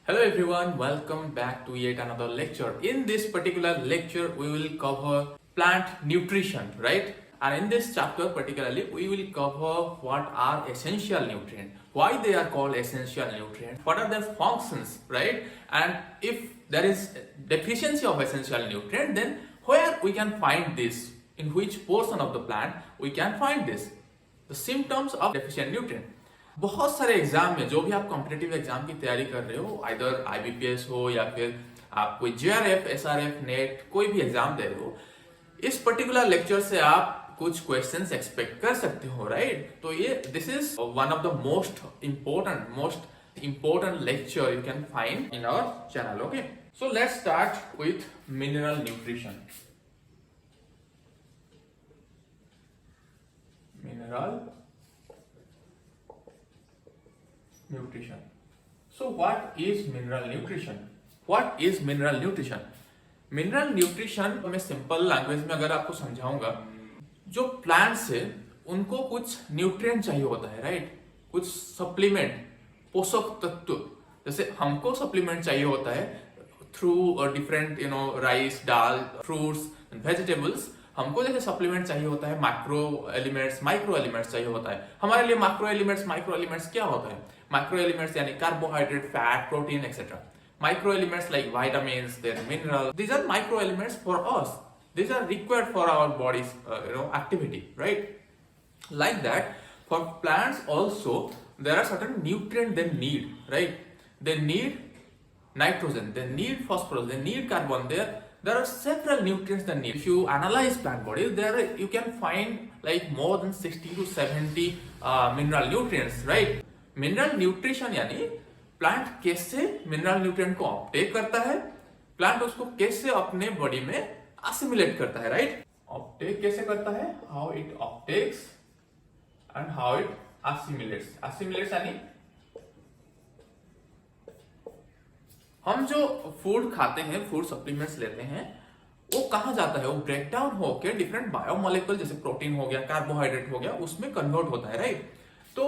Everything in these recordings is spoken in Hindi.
Hello everyone, welcome back to yet another lecture. In this particular lecture, we will cover plant nutrition, right? And in this chapter particularly, we will cover what are essential nutrients, why they are called essential nutrients, what are their functions, right? And if there is deficiency of essential nutrient, then where we can find this, in which portion of the plant we can find this, the symptoms of deficient nutrient. बहुत सारे एग्जाम में जो भी आप कॉम्पिटेटिव एग्जाम की तैयारी कर रहे हो, आइदर आईबीपीएस हो या फिर आप कोई जेआरएफ, एसआरएफ, नेट कोई भी एग्जाम दे रहे हो, इस पर्टिकुलर लेक्चर से आप कुछ क्वेश्चंस एक्सपेक्ट कर सकते हो, राइट? तो ये this is one of the most important lecture you can find in our channel. Okay, so let's start with mineral nutrition. Mineral nutrition. So what is mineral nutrition? What is mineral nutrition? Mineral nutrition मैं सिंपल लैंग्वेज में अगर आपको समझाऊंगा, जो प्लांट्स है उनको कुछ न्यूट्रिएंट चाहिए होता है, राइट? कुछ सप्लीमेंट, पोषक तत्व, जैसे हमको सप्लीमेंट चाहिए होता है थ्रू डिफरेंट राइस, दाल, फ्रूट्स, वेजिटेबल्स. हमको जैसे सप्लीमेंट चाहिए होता है माइक्रो एलिमेंट्स चाहिए होता है. हमारे लिए माइक्रो एलिमेंट्स क्या होता है? माइक्रो एलिमेंट्स यानी carbohydrate, fat, protein etcetera. Micro elements like vitamins, then minerals. These are micro elements for us. These are required for our body's activity, right? Like that, for plants also there are certain nutrients they need, right? They need nitrogen, they need phosphorus, they need carbon. There are several nutrients they need. If you analyze plant bodies, there you can find like more than 60 to 70 mineral nutrients, right? Mineral nutrition यानी प्लांट कैसे मिनरल न्यूट्रिएंट को अपटेक करता है, प्लांट उसको कैसे अपने बॉडी में असिमिलेट करता है, राइट? अपटेक कैसे करता है, how it uptakes and how it assimilates. Assimilates यानी हम जो फूड खाते हैं, फूड सप्लीमेंट्स लेते हैं, वो कहां जाता है? वो ब्रेक डाउन होकर डिफरेंट बायोमोलिक्यूल जैसे प्रोटीन हो गया, कार्बोहाइड्रेट हो गया, उसमें कन्वर्ट होता है, राइट? तो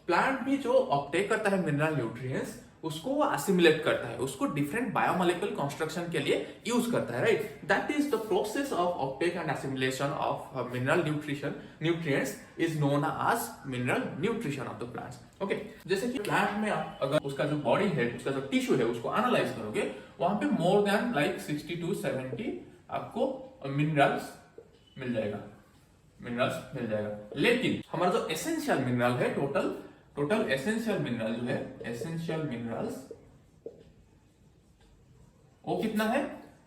प्लांट भी जो ऑप्टेक करता है मिनरल न्यूट्रिएंट्स, उसको वो असिमिलेट करता है, उसको डिफरेंट बायोमोलिक्यूल कंस्ट्रक्शन के लिए यूज करता है, right? That is the process of uptake and assimilation of mineral nutrients is known as mineral nutrition of the plants. Okay, जैसे कि प्लांट में आप अगर उसका जो बॉडी है, उसका जो टिश्यू है, उसको एनालाइज करोगे, वहां पे मोर देन लाइक 60 to 70 आपको मिनरल्स मिल जाएगा. लेकिन हमारा जो एसेंशियल मिनरल है, टोटल एसेंशियल मिनरल जो है, एसेंशियल मिनरल्स वो कितना है?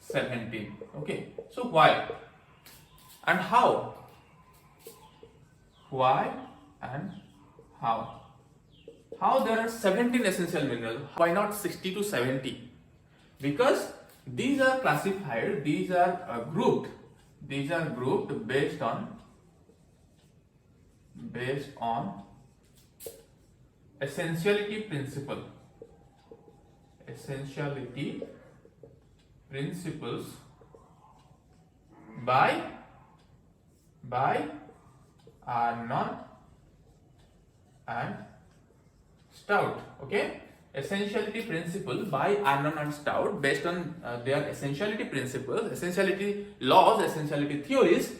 17. Okay, so why and how? How there are 17 essential minerals? Why not 60 to 70? Because these are classified, these are grouped based on essentiality principles by Arnon and Stout. Okay, essentiality principle by Arnon and Stout, based on their essentiality principles, essentiality laws, essentiality theories.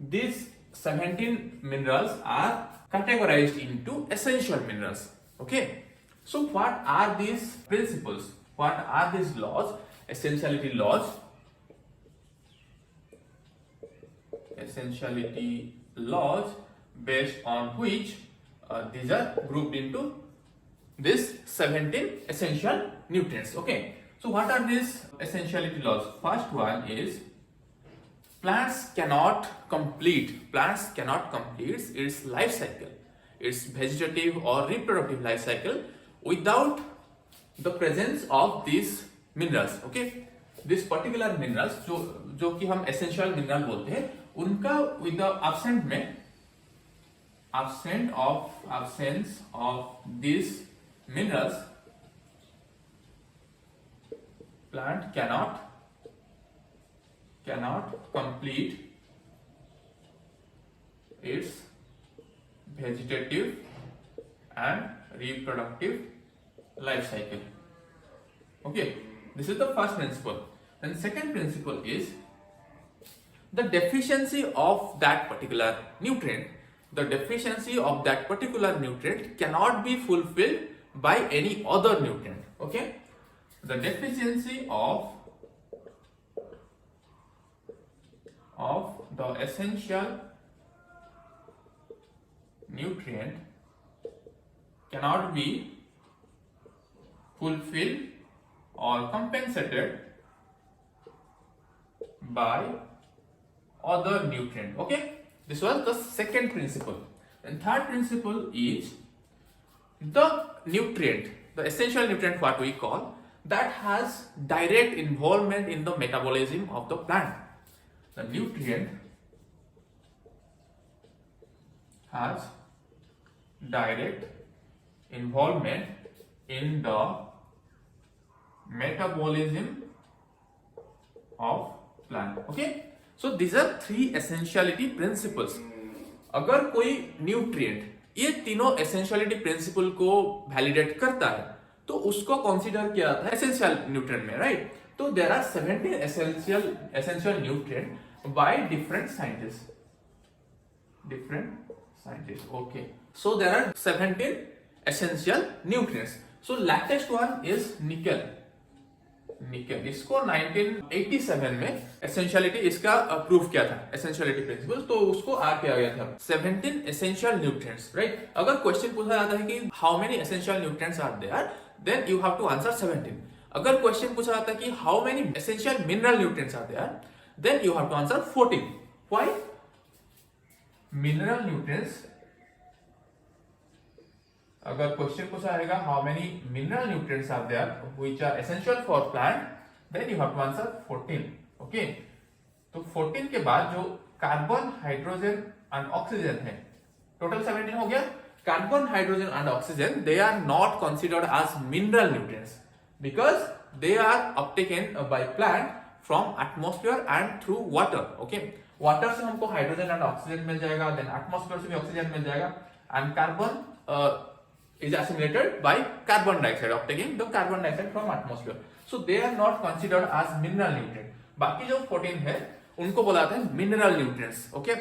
These 17 minerals are categorized into essential minerals. Okay, so what are these principles? What are these laws? Essentiality laws based on which these are grouped into this 17 essential nutrients. Okay, so what are these essentiality laws? First one is plants cannot complete its life cycle, its vegetative or reproductive life cycle, without the presence of these minerals. Okay, this particular minerals जो कि हम essential mineral बोलते हैं, उनका with the absence of these minerals, plant cannot complete its vegetative and reproductive life cycle. Okay, this is the first principle. And second principle is the deficiency of that particular nutrient. The deficiency of that particular nutrient cannot be fulfilled by any other nutrient. Okay, the deficiency of the essential nutrient cannot be fulfilled or compensated by other nutrient. Okay, this was the second principle. And third principle is the nutrient, the essential nutrient, what we call, that has direct involvement in the metabolism of the plant. The nutrient has direct involvement in the metabolism of plant. Okay, so these are three essentiality principles. अगर कोई न्यूट्रिएंट ये तीनों एसेंशियलिटी प्रिंसिपल को वैलिडेट करता है तो उसको कंसीडर किया जाता है एसेंशियल न्यूट्रिएंट में, राइट? तो there are 17 essential nutrient by different scientist. Okay, so there are 17 essential nutrients. So latest one is nickel. इसको 1987 में एसेंशियलिटी इसका प्रूफ किया था, एसेंशियलिटी प्रिंसिपल, तो उसको ऐड किया गया था. 17 एसेंशियल न्यूट्रिएंट्स, राइट? अगर क्वेश्चन पूछा जाता है कि how many essential nutrients are there, then you have to answer 17. अगर क्वेश्चन पूछा जाता है कि how many essential mineral nutrients are there, then you have to answer 14. Why? Mineral nutrients, अगर क्वेश्चन पूछा जाएगा how many mineral nutrients are there which are essential for plant, then you have to answer 14. Okay, तो 14 के बाद जो कार्बन, हाइड्रोजन एंड ऑक्सीजन है, टोटल 17 हो गया. Carbon, hydrogen and oxygen, they are not considered as mineral nutrients because they are uptaken by plant from atmosphere and through water. Okay, water से हमको हाइड्रोजन एंड ऑक्सीजन मिल जाएगा, देन एटमॉस्फेयर से भी ऑक्सीजन मिल जाएगा, and carbon is assimilated by carbon dioxide, obtaining the carbon dioxide from atmosphere. So they are not considered as mineral nutrient. बाकी जो 14 है उनको बोला जाता है मिनरल न्यूट्रिएंट्स. ओके,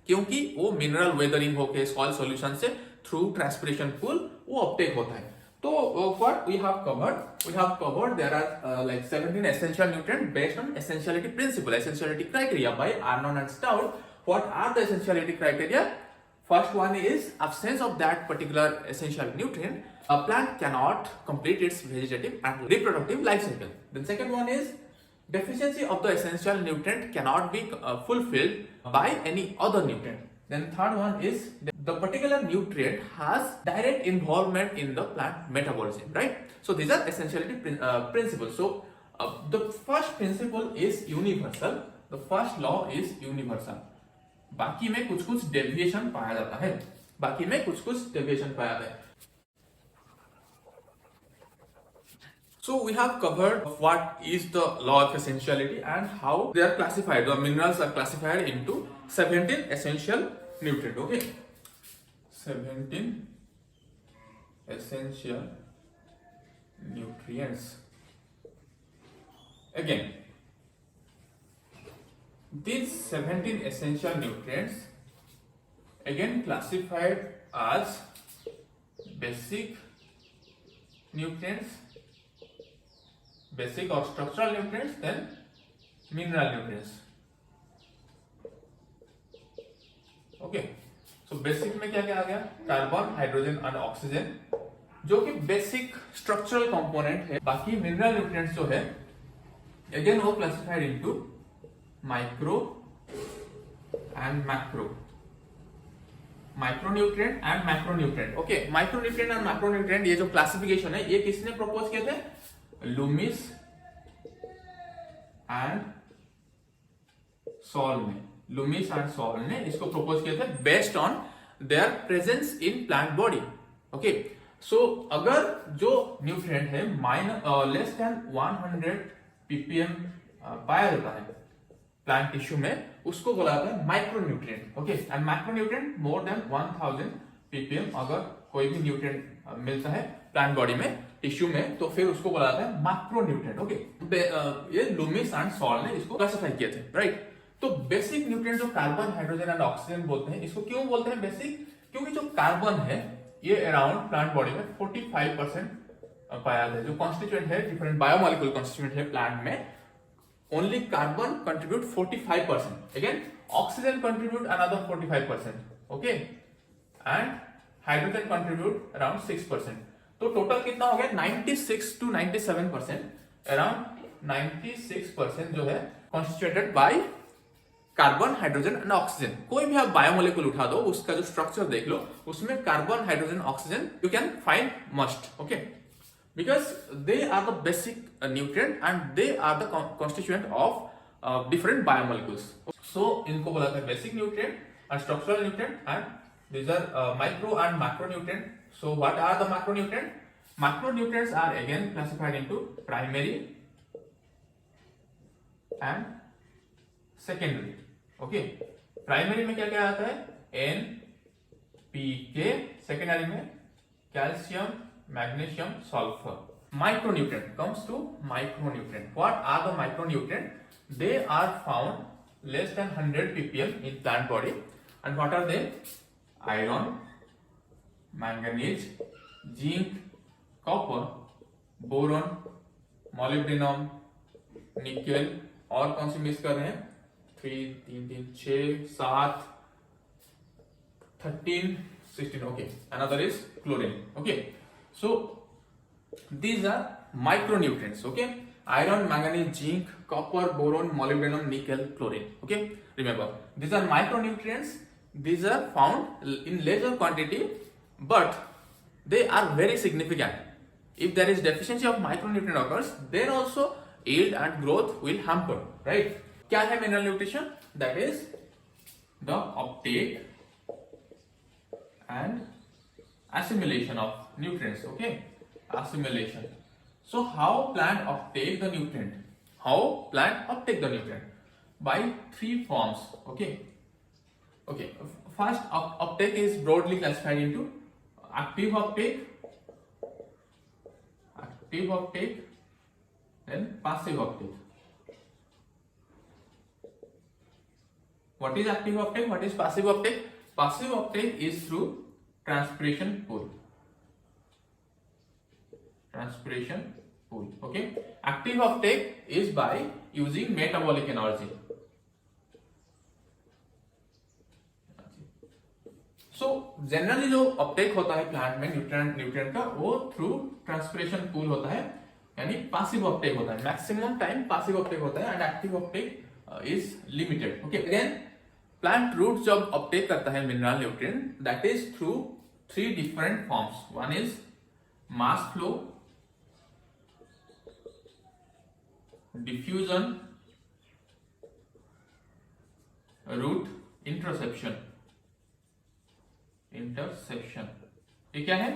क्योंकि वो मिनरल वेदरिंग होके सॉइल सॉल्यूशन से थ्रू ट्रांसपिरेशन पूल वो अपटेक होता है. तो what we have covered there are like 17 essential nutrients based on essentiality principle, essentiality criteria by Arnon and Stout. What are the essentiality criteria? First one is absence of that particular essential nutrient, a plant cannot complete its vegetative and reproductive life cycle. Then second one is deficiency of the essential nutrient cannot be fulfilled by any other nutrient. Then third one is the particular nutrient has direct involvement in the plant metabolism, right? So these are essentiality principles. So the first principle is universal, the first law is universal. बाकी में कुछ कुछ डेविएशन पाया जाता है. So we have covered what is the law of essentiality and how they are classified. The minerals are classified into 17 essential nutrients. Okay, 17 essential nutrients. Again, these 17 essential nutrients again classified as basic nutrients, basic or structural nutrients, then mineral nutrients. Okay, so basic में क्या क्या आ गया? कार्बन, हाइड्रोजन एंड ऑक्सीजन, जो कि बेसिक स्ट्रक्चरल कंपोनेंट है. बाकी मिनरल न्यूट्रिएंट्स जो है अगेन वो classified into micro and macro, micronutrient and macronutrient. Okay, micronutrient and macronutrient ये जो क्लासिफिकेशन है ये किसने प्रपोज किए थे? लूमिस एंड सॉल ने इसको प्रपोज किए थे based on their presence in plant body. Okay, so अगर जो न्यूट्रिएंट है लेस देन 100 ppm पाया जाता है प्लांट टिश्यू में, उसको बोला जाता है micronutrient. Okay, and macronutrient more than 1000 ppm अगर कोई भी न्यूट्रिएंट मिलता है प्लांट बॉडी में टिश्यू में, तो फिर उसको बोला जाता है मैक्रो न्यूट्रिएंट। ओके, ये लूमिस एंड सॉल ने इसको क्लासिफाई किए थे, राइट। तो बेसिक न्यूट्रिएंट जो कार्बन, हाइड्रोजन एंड ऑक्सीजन बोलते हैं, इसको क्यों बोलते हैं बेसिक? क्योंकि जो कार्बन है ये अराउंड प्लांट बॉडी में 45% पाया जाता है। जो कॉन्स्टिट्यूएंट है, डिफरेंट बायोमोलिकुलर कॉन्स्टिट्यूएंट है प्लांट में, only carbon contribute 45%, again oxygen contribute another 45%, okay, and hydrogen contribute around 6%. तो टोटल कितना हो गया? 96 to 97%, अराउंड 96% जो है constituted by carbon, hydrogen and oxygen. कोई भी आप बायोमोलिक्यूल उठा दो, उसका जो स्ट्रक्चर देख लो, उसमें carbon, hydrogen, oxygen you can find must, okay, because they are the basic nutrient and they are the constituent of different biomolecules. So इनको बोला था basic nutrient and structural nutrient, and these are micro and macronutrient. So what are the macronutrient? Macronutrients are again classified into primary and secondary. Okay, primary में क्या क्या आता है? N, P, K. Secondary में calcium, magnesium, sulfur. Micronutrient comes to micronutrient. What are the micronutrient? They are found less than 100 ppm in plant body. And what are they? Iron, manganese, zinc, copper, boron, molybdenum, nickel. और कौन सी मिस कर रहे हैं? 3, 3, 6, 7, 13, 16. Okay, another is chlorine. Okay, so these are micronutrients. Okay, iron, manganese, zinc, copper, boron, molybdenum, nickel, chlorine. Okay, remember these are micronutrients. These are found in lesser quantity, but they are very significant. If there is deficiency of micronutrient occurs, then also yield and growth will hamper. Right? क्या है mineral nutrition? That is the uptake and assimilation of nutrients. Okay, assimilation. So how plant uptake the nutrient? How plant uptake the nutrient? By 3 forms. Okay, okay. First uptake is broadly classified into active uptake, then passive uptake. What is active uptake? What is passive uptake? Passive uptake is through transpiration pool. Okay, active uptake is by using metabolic energy. So generally जो अपटेक होता है प्लांट में न्यूट्रिएंट का, वो थ्रू ट्रांसपिरेशन पूल होता है, यानी पासिव अपटेक होता है। मैक्सिमम टाइम पासिव अपटेक होता है and active uptake is limited. Okay, again plant root जब अपटेक करता है mineral nutrient, that is through 3 different forms. One is mass flow, diffusion, root interception. ये क्या है?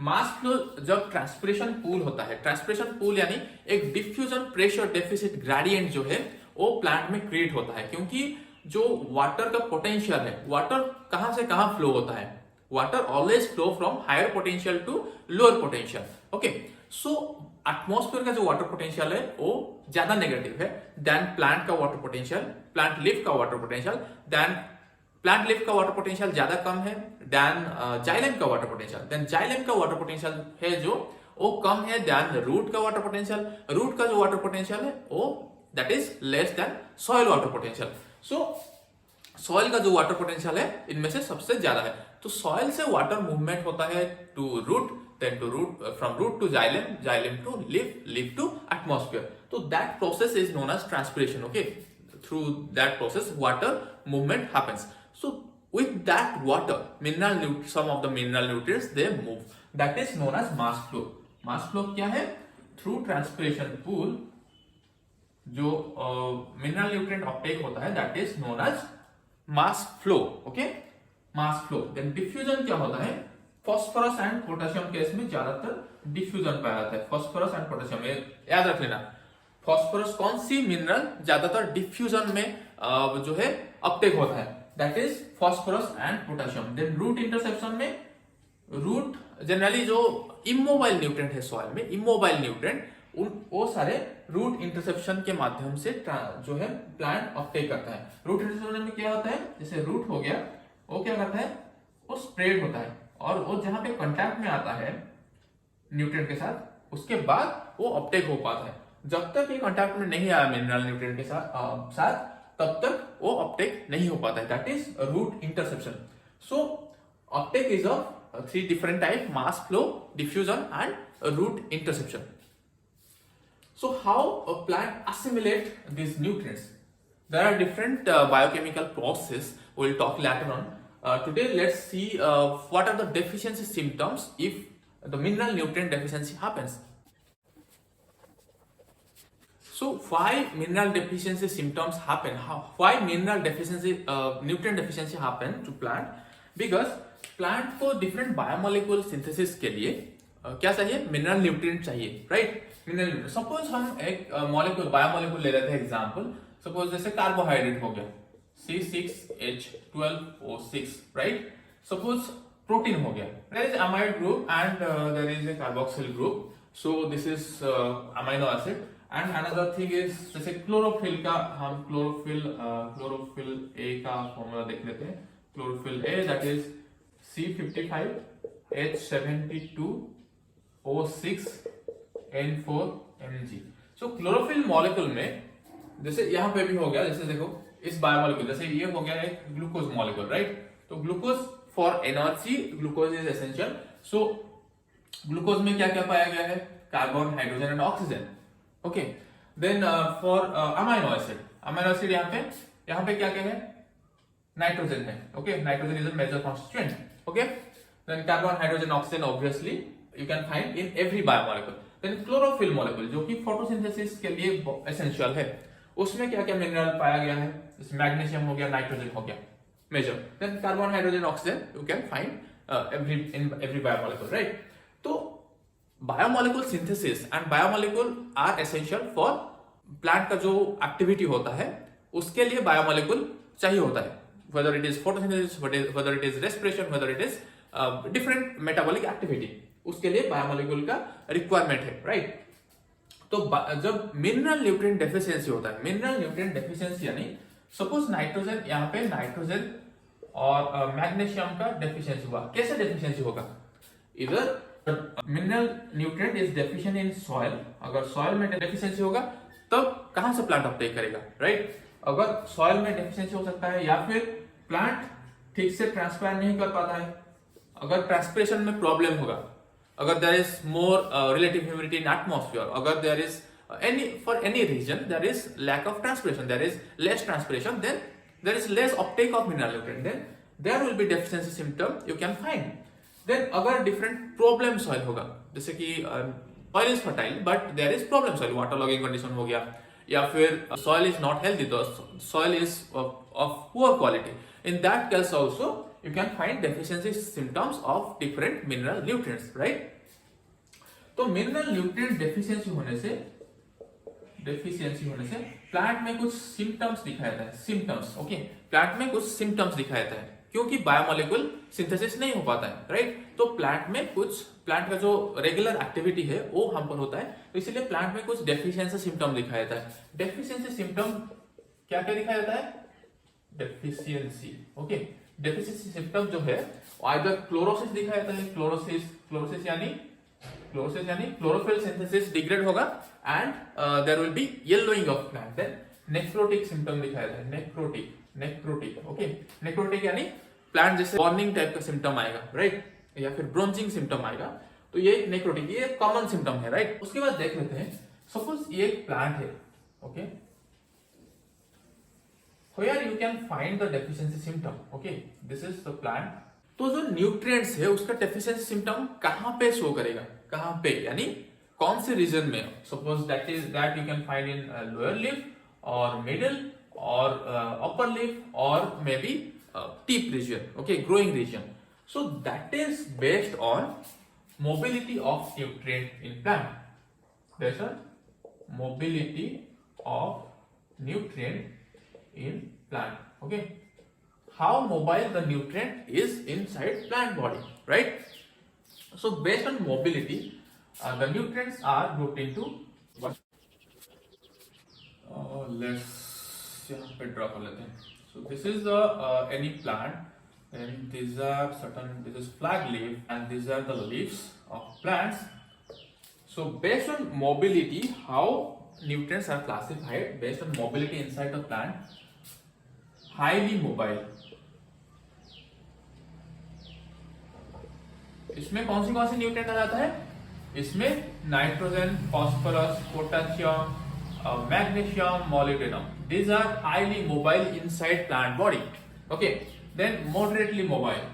मास फ्लो जब ट्रांसपिरेशन पूल होता है, ट्रांसपिरेशन पूल यानी एक डिफ्यूजन प्रेशर डेफिसिट ग्रेडियंट जो है वो प्लांट में क्रिएट होता है, क्योंकि जो वाटर का पोटेंशियल है, वाटर कहां से कहां फ्लो होता है? Water always flow from higher potential to lower potential. Okay, so atmosphere का जो वाटर पोटेंशियल है वो ज्यादा नेगेटिव है देन प्लांट का वाटर पोटेंशियल, प्लांट लीफ का water potential, then plant leaf का वाटर पोटेंशियल ज्यादा कम है देन जाइलम का वाटर पोटेंशियल, देन जाइलम का वाटर पोटेंशियल है जो वो कम है देन रूट का वाटर पोटेंशियल, रूट का जो वाटर पोटेंशियल है वो that is less than soil water potential. So soil का जो वाटर पोटेंशियल है इनमें से सबसे ज्यादा है. तो सॉइल से वाटर मूवमेंट होता है to root, then to root, from root to xylem, xylem to leaf, leaf to atmosphere. तो that process is known as transpiration. Okay, through that process water movement happens. So with that water, some of the mineral nutrients they move. That is known as mass flow. Mass flow क्या है? Through transpiration pool जो mineral nutrient uptake होता है that is known as mass flow. Okay, mass flow. Then diffusion क्या होता है? Phosphorus and potassium केस में ज्यादातर diffusion पाया जाता है. Phosphorus and potassium याद रख लेना. फॉस्फोरस कौन सी मिनरल ज्यादातर डिफ्यूजन में जो है अपटेक होता है? That is phosphorus and potassium. Then root interception में रूट जनरली जो इमोबाइल न्यूट्रिएंट है सॉइल में, इमोबाइल न्यूट्रिएंट वो सारे रूट इंटरसेप्शन के माध्यम से जो है प्लांट अपटेक करता है। रूट इंटरसेप्शन में क्या होता है, जैसे रूट हो गया, वो क्या करता है, वो स्प्रेड होता है और वो जहां पे कांटेक्ट में आता है न्यूट्रिएंट के साथ, उसके बाद वो अपटेक हो पाता है। जब तक ये कांटेक्ट में नहीं आया मिनरल न्यूट्रिएंट के साथ तब तक वो अपटेक नहीं हो पाता है। That is root interception. So uptake is of three different type: mass flow, diffusion and root interception. So how a plant assimilate these nutrients? There are different biochemical processes we'll talk later on. Today let's see what are the deficiency symptoms if the mineral nutrient deficiency happens. So why mineral deficiency symptoms happen? Why mineral deficiency nutrient deficiency happen to plant? Because plant को डिफरेंट बायोमोलिक्यूल सिंथेसिस के लिए क्या चाहिए, मिनरल न्यूट्रिएंट चाहिए, राइट। मिनरल, सपोज हम एक मॉलिक्यूल बायोमोलिक्यूल ले लेते हैं एग्जांपल, सपोज जैसे कार्बोहाइड्रेट हो गया C6H12O6, राइट। सपोज प्रोटीन हो गया, there is amide group and there is a carboxyl group, so this is amino acid. And another thing is जैसे क्लोरोफिल का, हम क्लोरोफिल ए का फॉर्मूला देख लेते हैं। Chlorophyll A that is C55H72O6N4Mg। So chlorophyll molecule में जैसे यहां पे भी हो गया, जैसे देखो इस बायोमोलिक्यूल, जैसे ये हो गया एक ग्लूकोज मॉलिक्यूल, राइट। तो glucose for energy, glucose is essential. So glucose में क्या क्या पाया गया है, carbon, hydrogen and oxygen, okay. Then for amino acid यहाँ पे क्या क्या है, नाइट्रोजन है, okay. Nitrogen is a major constituent, okay. Then carbon, hydrogen, oxygen obviously you can find in every biomolecule. Then chlorophyll molecule जो कि फोटोसिंथेसिस के लिए एसेंशियल है, उसमें क्या क्या मिनरल पाया गया है, जैसे मैग्नीशियम हो गया, नाइट्रोजन हो गया, major. Then carbon, hydrogen, oxygen you can find in every biomolecule, right. तो biomolecule synthesis and biomolecule are essential for plant का जो एक्टिविटी होता है उसके लिए बायोमोलिक्यूल चाहिए होता है, whether it is photosynthesis, whether it is respiration, whether it is different metabolic activity, उसके लिए बायोमोलिक्यूल का रिक्वायरमेंट है, राइट। तो जब मिनरल न्यूट्रिएंट डेफिशिएंसी होता है, मिनरल न्यूट्रिएंट डेफिशिएंसी यानी सपोज नाइट्रोजन, यहाँ पे नाइट्रोजन और मैग्नीशियम का डेफिशिएंसी हुआ, कैसे डेफिशिएंसी होगा, इधर mineral nutrient is deficient in soil, अगर सॉइल में डेफिशिएंसी होगा तब कहां से प्लांट अपटेक करेगा, राइट। अगर सॉइल में डेफिशिएंसी हो सकता है या फिर प्लांट ठीक से ट्रांसपायर नहीं कर पाता है, अगर ट्रांसपिरेशन में प्रॉब्लम होगा, अगर there is more relative humidity in atmosphere, अगर there is for any reason there is lack of transpiration, there is less transpiration, then there is less uptake of mineral nutrient, then there will be deficiency symptom you can find. Then अगर डिफरेंट प्रॉब्लम सॉइल होगा, जैसे कि soil is fertile but there is problem soil, waterlogging condition हो गया, या फिर सॉइल इज नॉट हेल्दी, तो soil is of poor quality, in that case also you can find deficiency symptoms of different mineral nutrients, right. तो मिनरल न्यूट्रिएंट डेफिशिएंसी होने से प्लांट में कुछ सिम्टम्स दिखाया जाता है, सिम्टम्स, ओके। प्लांट में कुछ सिम्टम्स दिखाया जाता है क्योंकि बायोमोलिक्यूल सिंथेसिस नहीं हो पाता है, राइट। तो प्लांट का जो रेगुलर एक्टिविटी है वो हम पर होता है, तो इसलिए प्लांट में कुछ डेफिशिएंसी सिम्टम दिखाया जाता है। डेफिशिएंसी सिम्टम क्या क्या दिखाया जाता है, डेफिशिएंसी, ओके। डेफिशिएंसी सिम्टम जो है आइदर क्लोरोसिस दिखाया जाता है, क्लोरोसिस यानी क्लोरोफिल सिंथेसिस डिग्रेड होगा and there will be yellowing of plant. Then necrotic symptom दिखाया जाता है, नेक्रोटिक, ओके। नेक्रोटिक यानी प्लांट जैसे बर्निंग टाइप का सिम्टम आएगा, राइट, या फिर ब्रोंचिंग सिम्टम आएगा, तो ये नेक्रोटिक, ये कॉमन सिम्टम है, राइट। उसके बाद देख लेते हैं, सपोज ये एक प्लांट है, okay, where you can find the deficiency symptom, okay, this is the plant। तो जो न्यूट्रिएंट्स है उसका डेफिशिएंसी सिम्टम कहां पे शो करेगा, कहां पे यानी कौन से रीजन में, suppose that you can find in lower leaf और मिडिल और अपर लिफ और maybe tip region, okay, growing region. So that is based on mobility of nutrient in plant, based on mobility of nutrient in plant, okay, how mobile the nutrient is inside plant body, right। So based on mobility, the nutrients are grouped into what? Let's यहाँ पे ड्रॉ कर लेते हैं. So this is the any plant, and these are certain. This is flag leaf, and these are the leaves of plants. So based on mobility, how nutrients are classified based on mobility inside the plant. Highly mobile. इसमें कौन सी न्यूट्रिएंट आ जाता है? इसमें nitrogen, phosphorus, potassium, magnesium, molybdenum. These are highly mobile inside plant body. Okay. Then moderately mobile.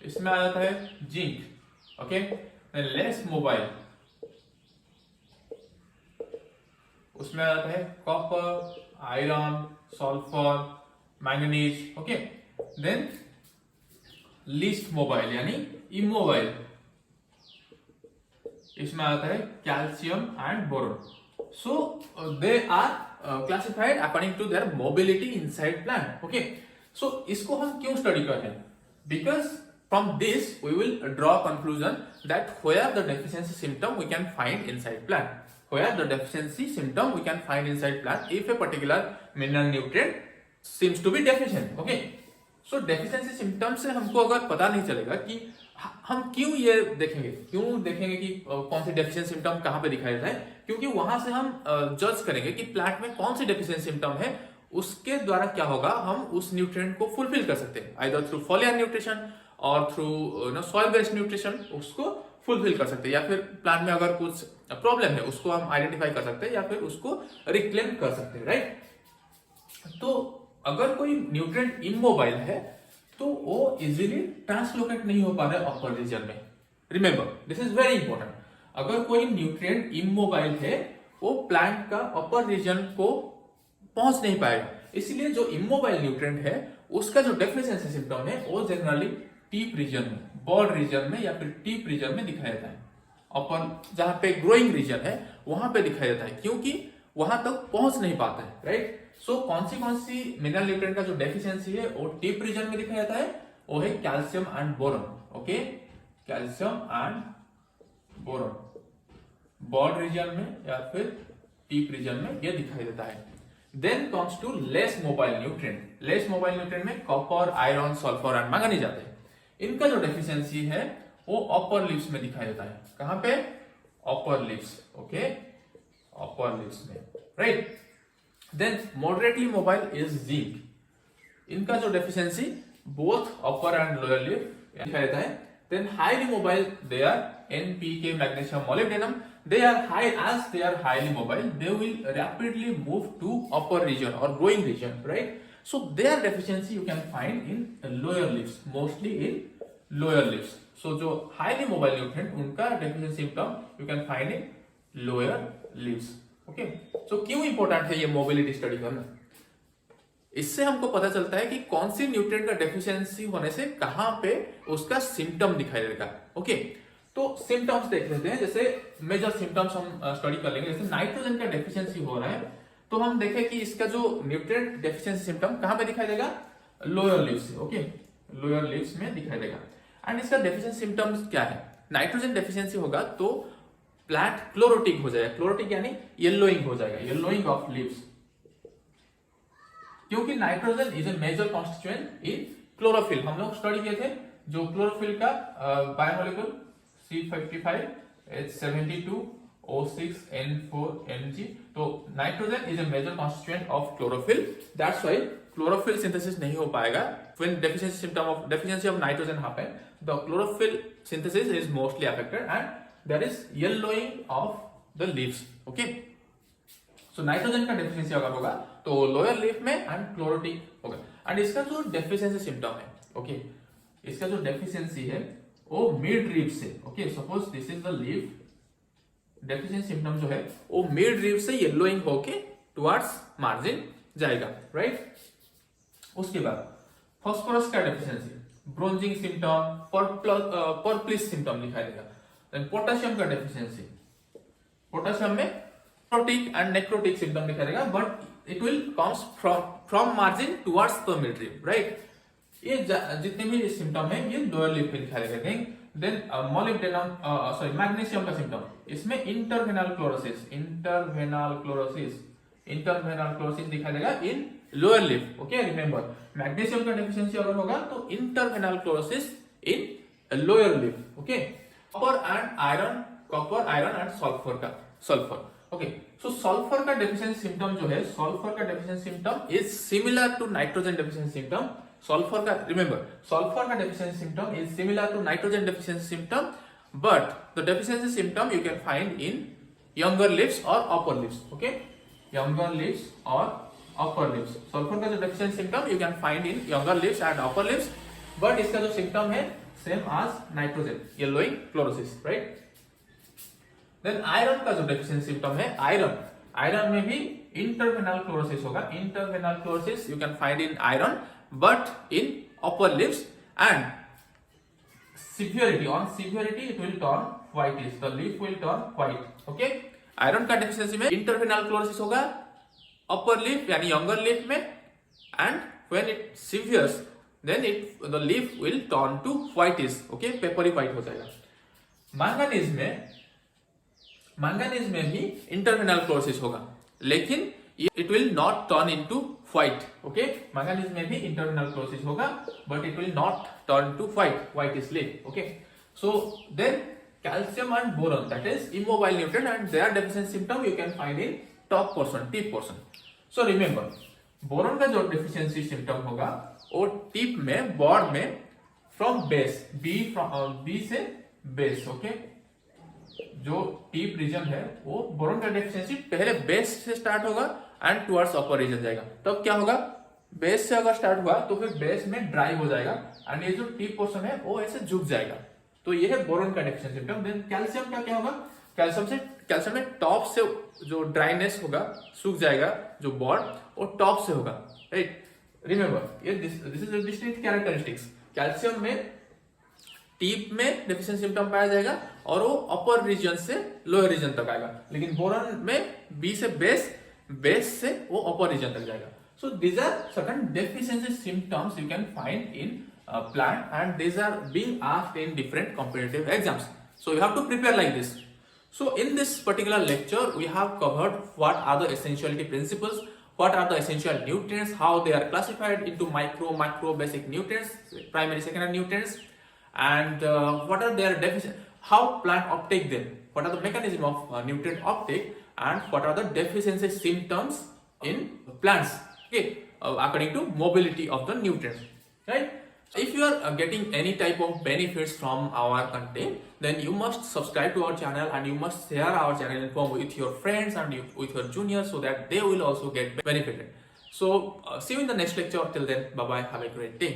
इसमें आ जाता है zinc. Okay. Then less mobile. उसमें आ जाता है copper, iron, sulphur, manganese. Okay. Then least mobile यानी इमोबाइल, इसमें आता है calcium and boron. So they are classified according to their mobility inside plant. Okay. So इसको हम क्यों स्टडी कर रहे हैं? Because from this we will draw conclusion that where the deficiency symptom we can find inside plant. Where the deficiency symptom we can find inside plant if a particular mineral nutrient seems to be deficient. Okay. So deficiency symptom से हमको अगर पता नहीं चलेगा कि हम क्यों ये देखेंगे कि कौन सी डेफिशिएंसी सिम्टम कहां पे दिखाई देता है, क्योंकि वहां से हम जज करेंगे कि प्लांट में कौन सी डेफिशिएंसी सिम्टम है. उसके द्वारा क्या होगा, हम उस न्यूट्रिएंट को फुलफिल कर सकते हैं, आइदर थ्रू फॉलियर न्यूट्रिशन और थ्रू सॉइल बेस्ड न्यूट्रिशन उसको फुलफिल कर सकते हैं, या फिर प्लांट में अगर कुछ प्रॉब्लम है उसको हम आइडेंटिफाई कर सकते हैं या फिर उसको रिक्लेम कर सकते हैं. राइट. तो अगर कोई न्यूट्रिएंट इमोबाइल है तो वो इजीली ट्रांसलोकेट नहीं हो पा रहा है अपर रीजन में. Remember, this is very important. अगर कोई न्यूट्रिएंट इमोबाइल है वो प्लांट का अपर रीजन को पहुंच नहीं पाएगा. इसलिए जो इमोबाइल न्यूट्रिएंट है उसका जो डेफिशिएंसी सिम्टम है वो जनरली टीप रीजन में, बॉड रीजन में या फिर टीप रीजन में दिखाया जाता है. अपर जहां पे ग्रोइंग रीजन है वहां पे दिखाया जाता है, क्योंकि वहां तक पहुंच नहीं पाता है. राइट. सो कौन सी मिनरल न्यूट्रिएंट का जो डेफिशिएंसी है वो टीप रीजन में दिखाया जाता है, वो है calcium and boron. Okay. Calcium and boron bud region में या फिर टीप रीजन में ये दिखाई देता है. Then comes to less mobile nutrient. Less mobile nutrient में copper, iron, sulphur and manganese आते हैं. इनका जो डेफिशिएंसी है वो अपर लिप्स में दिखाई देता है. कहां पे? Upper leaves. Okay. Upper leaves में. Right. Then moderately mobile is zinc. इनका जो deficiency both upper and lower lip दिखाया जाता है. Then highly mobile they are NPK, magnesium, molybdenum. They are high as they are highly mobile. They will rapidly move to upper region or growing region, right? So their deficiency you can find in lower lips, mostly in lower lips. So जो highly mobile nutrient उनका deficiency symptom you can find in lower lips. Okay. So क्यों इंपॉर्टेंट है ये मोबिलिटी स्टडी करना? इससे हमको पता चलता है कि कौन सी न्यूट्रिएंट का डेफिशिएंसी होने से कहां पे उसका सिम्टम दिखाई देगा. ओके. तो सिम्टम्स देख लेते हैं. जैसे मेजर सिम्टम्स हम स्टडी कर लेंगे. जैसे नाइट्रोजन का डेफिशिएंसी हो रहा है तो हम देखें कि इसका जो न्यूट्रिएंट डेफिशिएंसी सिम्टम कहां पे दिखाई देगा? Lower lips. Okay. Lower lips में दिखाई देगा. एंड इसका डेफिशिएंसी सिम्टम्स क्या है? नाइट्रोजन डेफिशिएंसी होगा तो प्लांट क्लोरोटिक हो जाएगा. क्लोरोटिक यानी येलोइंग हो जाएगा, येलोइंग ऑफ लीव्स, क्योंकि nitrogen is a major constituent in chlorophyll. हम लोग स्टडी किए थे जो क्लोरोफिल का biomolecule C55 H72 O6 N4 Mg. तो nitrogen is a major constituent of chlorophyll. That's why chlorophyll synthesis नहीं हो पाएगा. When deficiency symptom of deficiency of nitrogen happen, the chlorophyll synthesis is mostly affected and there is yellowing of the leaves. Okay. So nitrogen का डेफिशिएंसी अगर होगा तो लोअर लीफ में एंड क्लोरोटिक होगा. एंड इसका जो डेफिशिएंसी सिम्टम है, ओके, इसका जो डेफिशिएंसी है वो मिड रीफ से, okay, suppose this is the leaf, deficiency symptom जो है वो मिड रीफ से येलोइंग होके टुवर्ड्स मार्जिन जाएगा. राइट. उसके बाद फॉस्फोरस का deficiency, bronzing symptom, purplish symptom दिखाई देगा. पोटेशियम का डेफिशिएंसी, पोटेशियम में प्रोटिक एंड नेक्रोटिक सिम्टम दिखाई देगा, but it will comes from margin towards the mid reef. Right. ये जितने भी सिम्टम है ये लोअर लिप पे दिखाई देते हैं। देन मोलिब्डेनम सॉरी मैग्नीशियम का सिम्टम, इसमें इंटरवेनल क्लोरोसिस दिखाई देगा in lower leaf. Okay, remember magnesium का डेफिशिएंसी अगर होगा तो interveinal chlorosis in lower leaf. Okay, copper iron and sulphur. Okay, so sulphur का डेफिशिएंसी सिम्टम जो है, सल्फर का deficiency symptom is similar to nitrogen deficiency symptom. Sulphur का deficiency symptom is similar to nitrogen deficiency symptom, but the deficiency symptom you can find in younger lips or upper lips. Okay, younger lips or upper lips. Sulphur का जो deficiency symptom you can find in younger lips and upper lips, but इसका जो symptom है same as nitrogen, yellowing chlorosis, right? Then iron का जो deficiency symptom है, आयरन में भी इंटरवेनल क्लोरोसिस होगा। Interveinal chlorosis you can find in iron but in upper lips, and severity it will turn whitish, the lip will turn white. Okay, iron का डेफिशिएंसी में इंटरवेनल क्लोरोसिस होगा अपर लिप यानी यंगर लिप में, एंड व्हेन इट सीवियर्स then the leaf will turn to whitish. Okay, papery white हो जाएगा। मैंगनीज में भी इंटरवेनल क्लोरोसिस होगा, लेकिन it will not turn into white. Okay, manganese में भी internal क्लोरोसिस होगा, but it will not turn to whitish lip. Okay, so then calcium and boron, that is immobile nutrient, and their deficiency symptom you can find in tip portion. So remember, boron का जो deficiency symptom होगा वो टिप में, बॉड में, from base, B से base. Okay, जो टिप रीजन है वो बोरॉन का डेफिशिएंसी पहले बेस से स्टार्ट होगा एंड टुवर्ड्स अपर रीजन जाएगा। तब क्या होगा, बेस से अगर स्टार्ट हुआ तो फिर बेस में ड्राई हो जाएगा एंड ये जो टिप पोर्शन है वो ऐसे झुक जाएगा। तो ये है बोरॉन का डेफिशिएंसी सिम्टम। देन कैल्शियम का क्या होगा, कैल्शियम में टॉप से जो ड्राइनेस होगा, सूख जाएगा जो बॉड, वो टॉप से होगा, राइट? रिमेंबर ये this is the distinct characteristics. Calcium में टीप में डेफिशिएंसी सिम्टम पाया जाएगा और वो अपर रीजन से लोअर रीजन तक आएगा, लेकिन बोरॉन में बी से बेस से वो अपर रीजन तक जाएगा। So these are certain deficiency symptoms you can find in plant and these are being asked in different competitive exams, so you have to prepare like this. So in this particular lecture we have covered what are the essentiality principles, what are the essential nutrients, how they are classified into macro basic nutrients, primary secondary nutrients, and what are their deficiency, how plant uptake them, what are the mechanism of nutrient uptake, and what are the deficiency symptoms in plants, okay, according to mobility of the nutrients, right? If you are getting any type of benefits from our content, then you must subscribe to our channel and you must share our channel info with your friends and with your juniors so that they will also get benefited. So see you in the next lecture. Till then, bye bye, have a great day.